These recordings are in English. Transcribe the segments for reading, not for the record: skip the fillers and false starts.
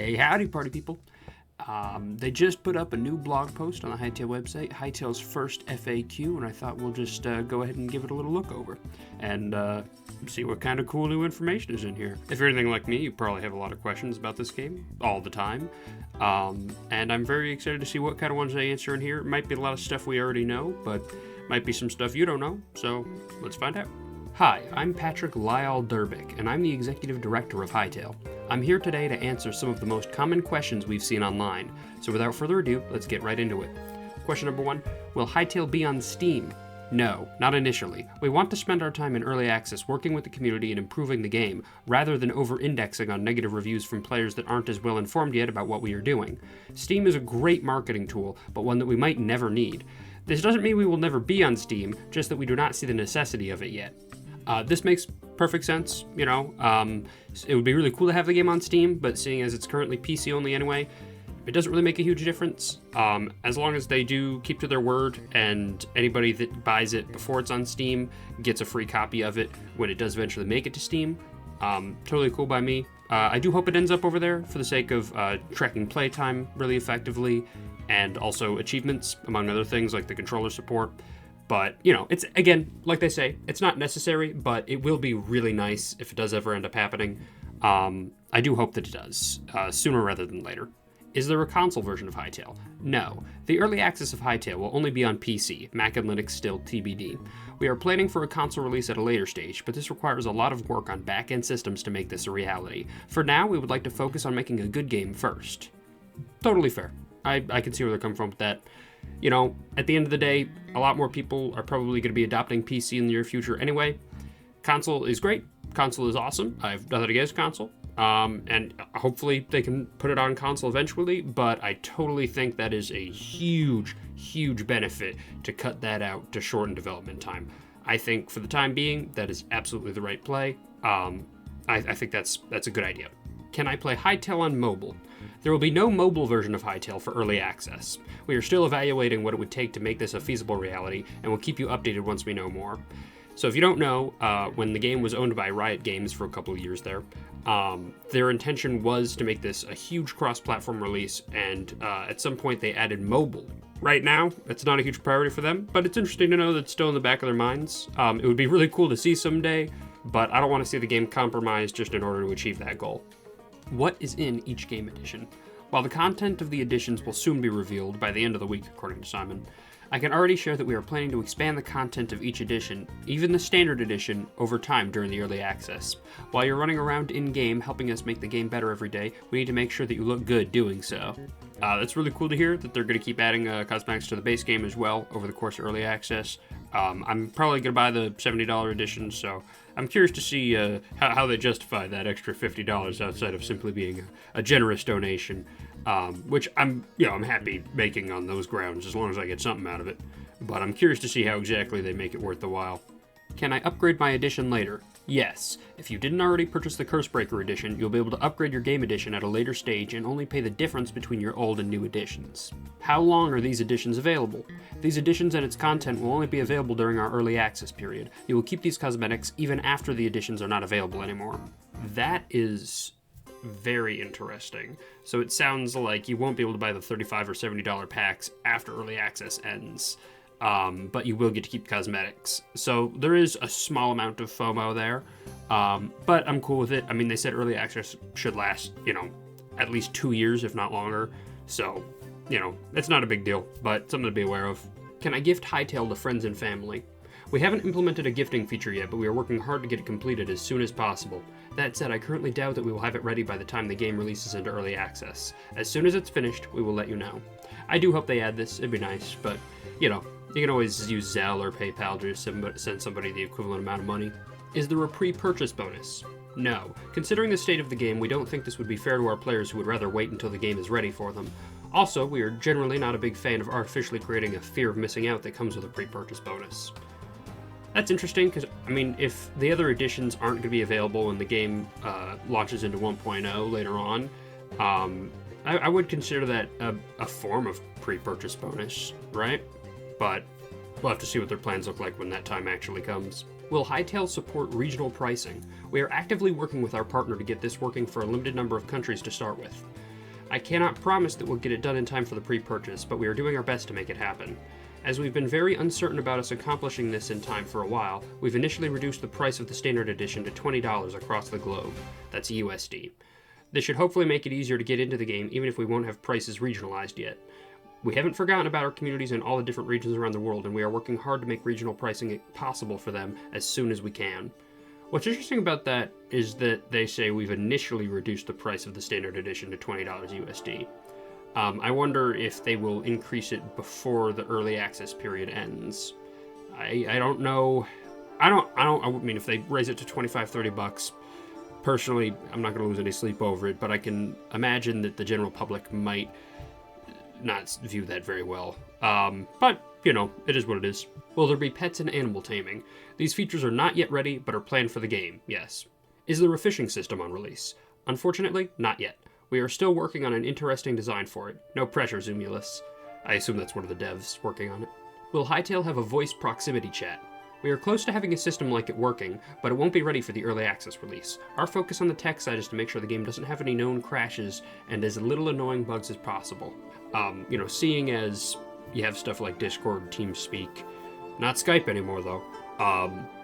Hey, howdy, party people. They just put up a new blog post on the Hytale website, Hytale's first FAQ, and I thought we'll just go ahead and give it a little look over and see what kind of cool new information is in here. If you're anything like me, you probably have a lot of questions about this game all the time, and I'm very excited to see what kind of ones they answer in here. It might be a lot of stuff we already know, but might be some stuff you don't know, so let's find out. Hi, I'm Patrick Lyle Durbick, and I'm the Executive Director of Hytale. I'm here today to answer some of the most common questions we've seen online, so without further ado, let's get right into it. Question number 1, will Hytale be on Steam? No, not initially. We want to spend our time in early access working with the community and improving the game, rather than over-indexing on negative reviews from players that aren't as well informed yet about what we are doing. Steam is a great marketing tool, but one that we might never need. This doesn't mean we will never be on Steam, just that we do not see the necessity of it yet. This makes perfect sense, you know. It would be really cool to have the game on Steam, but seeing as it's currently PC only anyway, it doesn't really make a huge difference. As long as they do keep to their word and anybody that buys it before it's on Steam gets a free copy of it when it does eventually make it to Steam, totally cool by me. I do hope it ends up over there for the sake of tracking playtime really effectively and also achievements, among other things like the controller support. But, you know, it's, again, like they say, it's not necessary, but it will be really nice if it does ever end up happening. I do hope that it does, sooner rather than later. Is there a console version of Hytale? No. The early access of Hytale will only be on PC, Mac and Linux still TBD. We are planning for a console release at a later stage, but this requires a lot of work on back-end systems to make this a reality. For now, we would like to focus on making a good game first. Totally fair. I can see where they're coming from with that. You know, at the end of the day, a lot more people are probably going to be adopting PC in the near future anyway. Console is great. Console is awesome. I have nothing against console. And hopefully they can put it on console eventually, but I totally think that is a huge, huge benefit to cut that out to shorten development time. I think for the time being, that is absolutely the right play. I think that's a good idea. Can I play Hytale on mobile? There will be no mobile version of Hytale for early access. We are still evaluating what it would take to make this a feasible reality, and we'll keep you updated once we know more. So if you don't know, when the game was owned by Riot Games for a couple of years there, their intention was to make this a huge cross-platform release, and at some point they added mobile. Right now, it's not a huge priority for them, but it's interesting to know that it's still in the back of their minds. It would be really cool to see someday, but I don't want to see the game compromised just in order to achieve that goal. What is in each game edition? While the content of the editions will soon be revealed by the end of the week, according to Simon, I can already share that we are planning to expand the content of each edition, even the standard edition, over time during the early access. While you're running around in-game helping us make the game better every day, we need to make sure that you look good doing so. That's really cool to hear that they're going to keep adding cosmetics to the base game as well over the course of early access. I'm probably going to buy the $70 edition, so I'm curious to see how they justify that extra $50 outside of simply being a generous donation, which I'm happy making on those grounds as long as I get something out of it. But I'm curious to see how exactly they make it worth the while. Can I upgrade my edition later? Yes. If you didn't already purchase the Cursebreaker edition, you'll be able to upgrade your game edition at a later stage and only pay the difference between your old and new editions. How long are these editions available? These editions and its content will only be available during our early access period. You will keep these cosmetics even after the editions are not available anymore. That is very interesting. So it sounds like you won't be able to buy the $35 or $70 packs after early access ends. But you will get to keep cosmetics. So there is a small amount of FOMO there, but I'm cool with it. I mean, they said early access should last, at least 2 years, if not longer. So, it's not a big deal, but something to be aware of. Can I gift Hytale to friends and family? We haven't implemented a gifting feature yet, but we are working hard to get it completed as soon as possible. That said, I currently doubt that we will have it ready by the time the game releases into early access. As soon as it's finished, we will let you know. I do hope they add this. It'd be nice, but, you can always use Zelle or PayPal to send somebody the equivalent amount of money. Is there a pre-purchase bonus? No. Considering the state of the game, we don't think this would be fair to our players who would rather wait until the game is ready for them. Also, we are generally not a big fan of artificially creating a fear of missing out that comes with a pre-purchase bonus. That's interesting, because, if the other editions aren't going to be available when the game launches into 1.0 later on, I would consider that a form of pre-purchase bonus, right? But we'll have to see what their plans look like when that time actually comes. Will Hytale support regional pricing? We are actively working with our partner to get this working for a limited number of countries to start with. I cannot promise that we'll get it done in time for the pre-purchase, but we are doing our best to make it happen. As we've been very uncertain about us accomplishing this in time for a while, we've initially reduced the price of the standard edition to $20 across the globe. That's USD. This should hopefully make it easier to get into the game, even if we won't have prices regionalized yet. We haven't forgotten about our communities in all the different regions around the world, and we are working hard to make regional pricing possible for them as soon as we can. What's interesting about that is that they say we've initially reduced the price of the standard edition to $20 USD. I wonder if they will increase it before the early access period ends. I don't know. I mean, if they raise it to $25-$30, personally, I'm not going to lose any sleep over it, but I can imagine that the general public might not view that very well. But, you know, it is what it is. Will there be pets and animal taming? These features are not yet ready, but are planned for the game, yes. Is there a fishing system on release? Unfortunately, not yet. We are still working on an interesting design for it. No pressure, Zumulus. I assume that's one of the devs working on it. Will Hytale have a voice proximity chat? We are close to having a system like it working, but it won't be ready for the early access release. Our focus on the tech side is to make sure the game doesn't have any known crashes and as little annoying bugs as possible. Seeing as you have stuff like Discord, TeamSpeak, not Skype anymore though,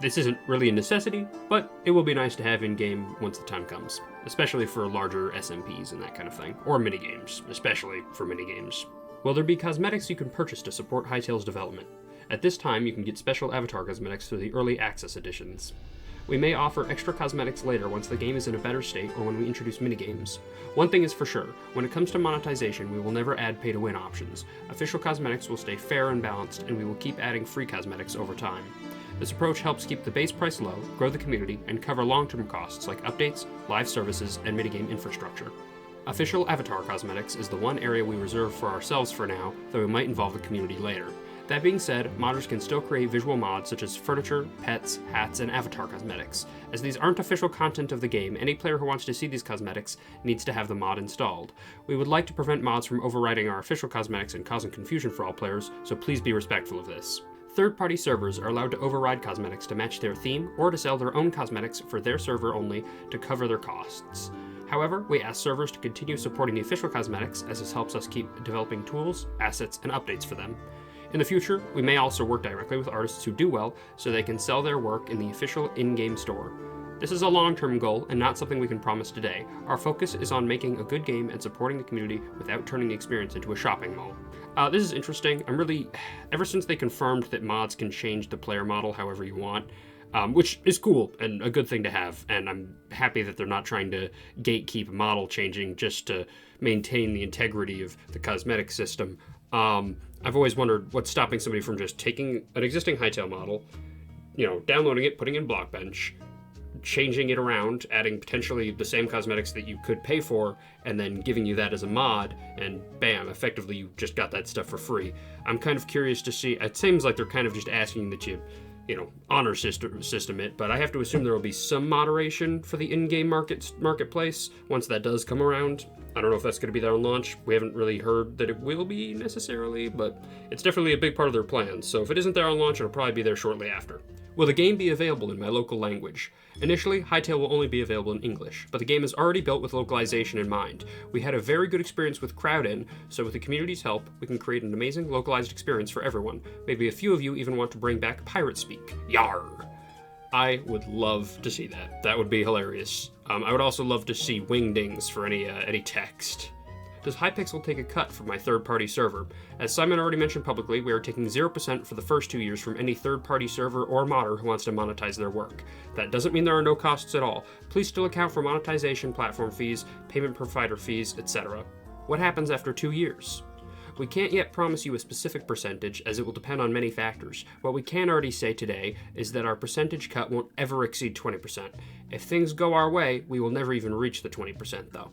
this isn't really a necessity, but it will be nice to have in-game once the time comes, especially for larger SMPs and that kind of thing, or minigames, especially for minigames. Will there be cosmetics you can purchase to support Hytale's development? At this time, you can get special avatar cosmetics through the early access editions. We may offer extra cosmetics later once the game is in a better state or when we introduce minigames. One thing is for sure, when it comes to monetization, we will never add pay-to-win options. Official cosmetics will stay fair and balanced, and we will keep adding free cosmetics over time. This approach helps keep the base price low, grow the community, and cover long-term costs like updates, live services, and minigame infrastructure. Official avatar cosmetics is the one area we reserve for ourselves for now, though it might involve the community later. That being said, modders can still create visual mods such as furniture, pets, hats, and avatar cosmetics. As these aren't official content of the game, any player who wants to see these cosmetics needs to have the mod installed. We would like to prevent mods from overriding our official cosmetics and causing confusion for all players, so please be respectful of this. Third-party servers are allowed to override cosmetics to match their theme or to sell their own cosmetics for their server only to cover their costs. However, we ask servers to continue supporting the official cosmetics as this helps us keep developing tools, assets, and updates for them. In the future, we may also work directly with artists who do well so they can sell their work in the official in-game store. This is a long-term goal and not something we can promise today. Our focus is on making a good game and supporting the community without turning the experience into a shopping mall. This is interesting. Ever since they confirmed that mods can change the player model however you want, which is cool and a good thing to have, and I'm happy that they're not trying to gatekeep model changing just to maintain the integrity of the cosmetic system. I've always wondered what's stopping somebody from just taking an existing Hytale model, downloading it, putting it in Blockbench, changing it around, adding potentially the same cosmetics that you could pay for, and then giving you that as a mod, and bam, effectively you just got that stuff for free. I'm kind of curious to see, it seems like they're kind of just asking that you honor system it, but I have to assume there will be some moderation for the in-game marketplace once that does come around. I don't know if that's going to be there on launch. We haven't really heard that it will be necessarily, but it's definitely a big part of their plans, so if it isn't there on launch, it'll probably be there shortly after. Will the game be available in my local language? Initially, Hytale will only be available in English, but the game is already built with localization in mind. We had a very good experience with Crowd-In, so with the community's help, we can create an amazing localized experience for everyone. Maybe a few of you even want to bring back pirate speak. Yarr! I would love to see that. That would be hilarious. I would also love to see wingdings for any text. Does Hypixel take a cut from my third-party server? As Simon already mentioned publicly, we are taking 0% for the first 2 years from any third-party server or modder who wants to monetize their work. That doesn't mean there are no costs at all. Please still account for monetization, platform fees, payment provider fees, etc. What happens after 2 years? We can't yet promise you a specific percentage, as it will depend on many factors. What we can already say today is that our percentage cut won't ever exceed 20%. If things go our way, we will never even reach the 20% though.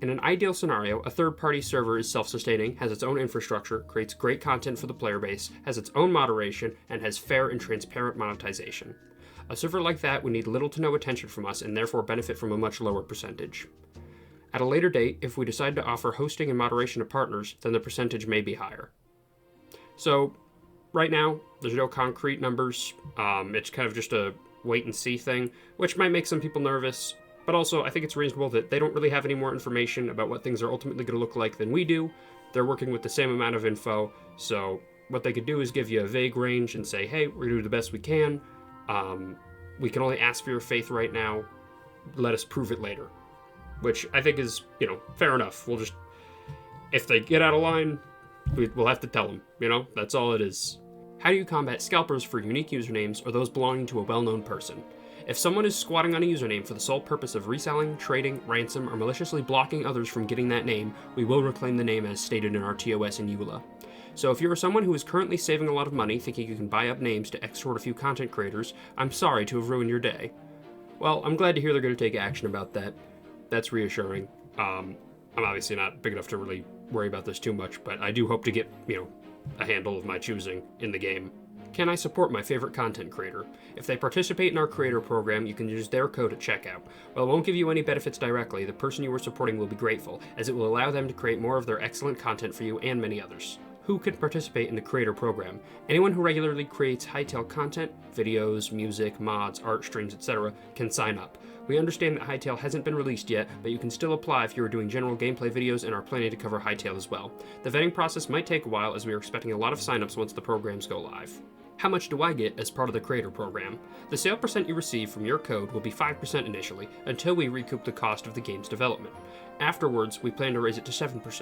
In an ideal scenario, a third-party server is self-sustaining, has its own infrastructure, creates great content for the player base, has its own moderation, and has fair and transparent monetization. A server like that would need little to no attention from us and therefore benefit from a much lower percentage. At a later date, if we decide to offer hosting and moderation to partners, then the percentage may be higher. So, right now, there's no concrete numbers. It's kind of just a wait-and-see thing, which might make some people nervous. But also, I think it's reasonable that they don't really have any more information about what things are ultimately going to look like than we do. They're working with the same amount of info, so what they could do is give you a vague range and say, hey, we're going to do the best we can. We can only ask for your faith right now. Let us prove it later. Which I think is, fair enough. We'll just, if they get out of line, we'll have to tell them, that's all it is. How do you combat scalpers for unique usernames or those belonging to a well-known person? If someone is squatting on a username for the sole purpose of reselling, trading, ransom, or maliciously blocking others from getting that name, we will reclaim the name as stated in our TOS and EULA. So if you're someone who is currently saving a lot of money thinking you can buy up names to extort a few content creators, I'm sorry to have ruined your day. Well, I'm glad to hear they're going to take action about that. That's reassuring. I'm obviously not big enough to really worry about this too much, but I do hope to get, a handle of my choosing in the game. Can I support my favorite content creator? If they participate in our creator program, you can use their code at checkout. While it won't give you any benefits directly, the person you are supporting will be grateful, as it will allow them to create more of their excellent content for you and many others. Who can participate in the creator program? Anyone who regularly creates Hytale content, videos, music, mods, art streams, etc. can sign up. We understand that Hytale hasn't been released yet, but you can still apply if you are doing general gameplay videos and are planning to cover Hytale as well. The vetting process might take a while as we are expecting a lot of signups once the programs go live. How much do I get as part of the creator program? The sale percent you receive from your code will be 5% initially, until we recoup the cost of the game's development. Afterwards, we plan to raise it to 7%.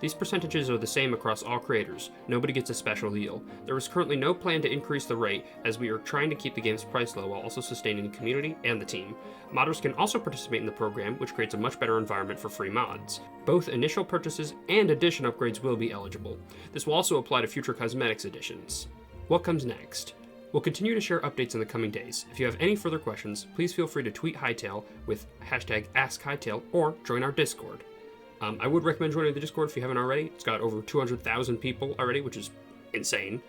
These percentages are the same across all creators. Nobody gets a special deal. There is currently no plan to increase the rate, as we are trying to keep the game's price low while also sustaining the community and the team. Modders can also participate in the program, which creates a much better environment for free mods. Both initial purchases and edition upgrades will be eligible. This will also apply to future cosmetics editions. What comes next? We'll continue to share updates in the coming days. If you have any further questions, please feel free to tweet Hytale with hashtag AskHytale or join our Discord. I would recommend joining the Discord if you haven't already. It's got over 200,000 people already, which is insane.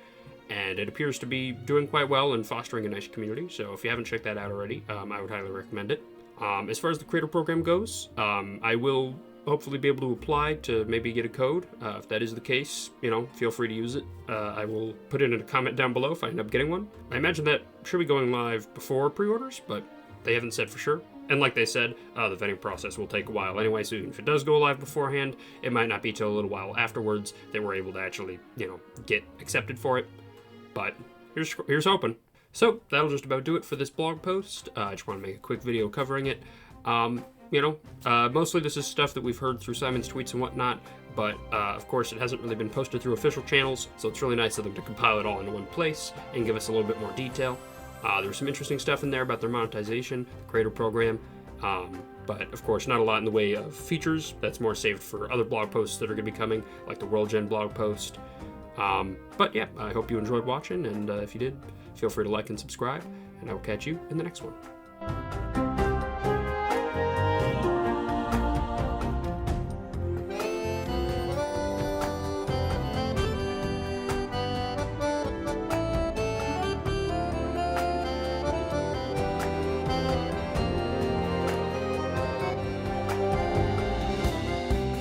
And it appears to be doing quite well and fostering a nice community. So if you haven't checked that out already, I would highly recommend it. As far as the creator program goes, I will hopefully be able to apply to maybe get a code. If that is the case, feel free to use it. I will put it in a comment down below if I end up getting one. I imagine that should be going live before pre-orders, but they haven't said for sure. And like they said, the vetting process will take a while anyway, so even if it does go live beforehand, it might not be till a little while afterwards that we're able to actually, get accepted for it. But here's hoping. So that'll just about do it for this blog post. I just want to make a quick video covering it. Mostly this is stuff that we've heard through Simon's tweets and whatnot, but of course it hasn't really been posted through official channels, so it's really nice of them to compile it all into one place and give us a little bit more detail. There's some interesting stuff in there about their monetization, the creator program, but of course not a lot in the way of features. That's more saved for other blog posts that are going to be coming, like the World Gen blog post. But yeah, I hope you enjoyed watching, and if you did, feel free to like and subscribe, and I will catch you in the next one.